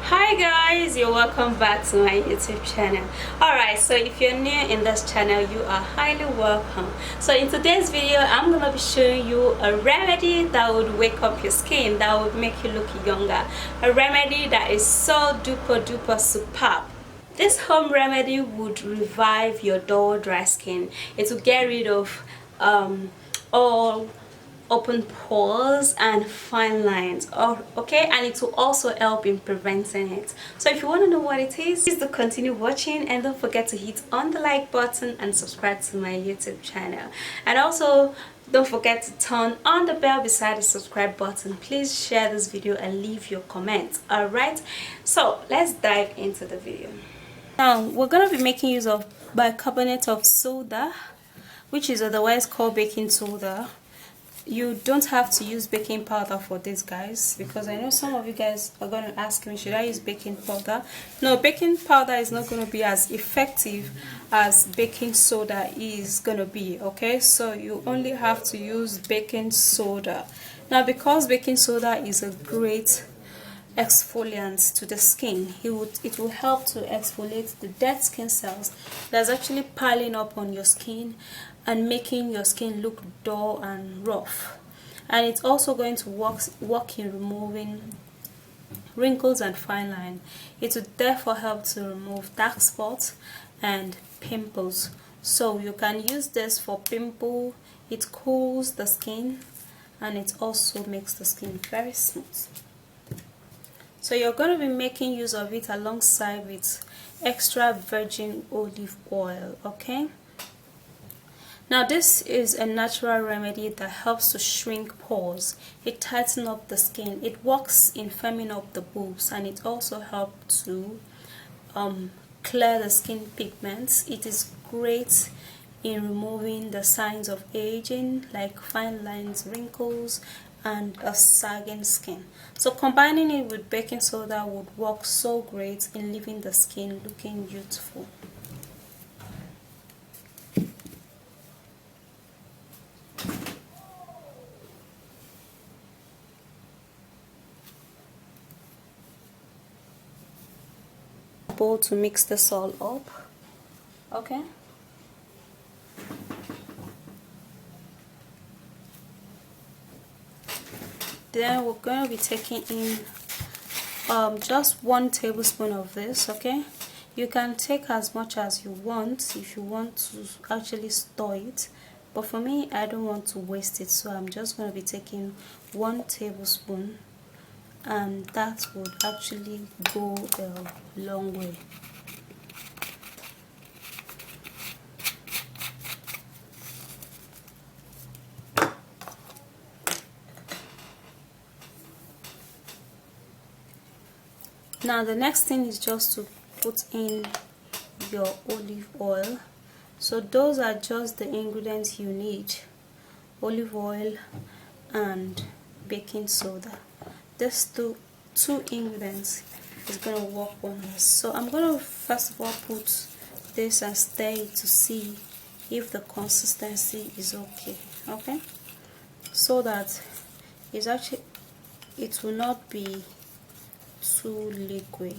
Hi guys, you're welcome back to my YouTube channel. Alright, so if you're new in this channel, you are highly welcome. So in today's video, I'm gonna be showing you a remedy that would wake up your skin, that would make you look younger. A remedy that is so duper superb. This home remedy would revive your dull, dry skin. It will get rid of all open pores and fine lines. Oh, okay, and it will also help in preventing it. So if you want to know what it is, please do continue watching, and don't forget to hit on the like button and subscribe to my YouTube channel. And also don't forget to turn on the bell beside the subscribe button. Please share this video and leave your comments. All right, so let's dive into the video. Now we're going to be making use of bicarbonate of soda, which is otherwise called baking soda. You don't have to use baking powder for this, guys, because I know some of you guys are going to ask me, should I use baking powder? No, baking powder is not going to be as effective as baking soda is going to be. Okay, so you only have to use baking soda. Now, because baking soda is a great exfoliant to the skin, it will help to exfoliate the dead skin cells that's actually piling up on your skin and making your skin look dull and rough. And it's also going to work in removing wrinkles and fine line. It will therefore help to remove dark spots and pimples. So you can use this for pimple. It cools the skin and it also makes the skin very smooth. So you're going to be making use of it alongside with extra virgin olive oil. Okay, now this is a natural remedy that helps to shrink pores. It tightens up the skin. It works in firming up the boobs, and it also helps to clear the skin pigments. It is great in removing the signs of aging like fine lines, wrinkles, and a sagging skin. So combining it with baking soda would work so great in leaving the skin looking youthful. Bowl to mix this all up. Okay, then we're going to be taking in just 1 tablespoon of this. Okay, you can take as much as you want if you want to actually store it, but for me, I don't want to waste it, so I'm just going to be taking 1 tablespoon, and that would actually go a long way. Now the next thing is just to put in your olive oil. So those are just the ingredients you need: olive oil and baking soda. These two ingredients is going to work wonders. So I'm going to first of all put this and stir it to see if the consistency is okay. Okay, so that it will not be too liquid.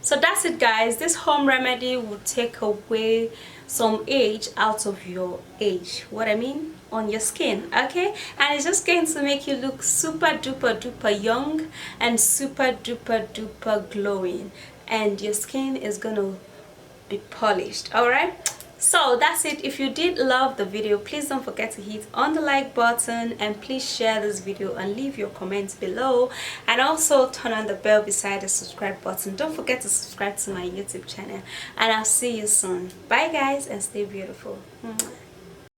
So that's it, guys. This home remedy will take away some age out of your age, what I mean, on your skin, okay? And it's just going to make you look super duper duper young and super duper duper glowing, and your skin is gonna be polished. All right, so that's it. If you did love the video, please don't forget to hit on the like button, and please share this video and leave your comments below, and also turn on the bell beside the subscribe button. Don't forget to subscribe to my YouTube channel, and I'll see you soon. Bye guys, and stay beautiful. Mwah.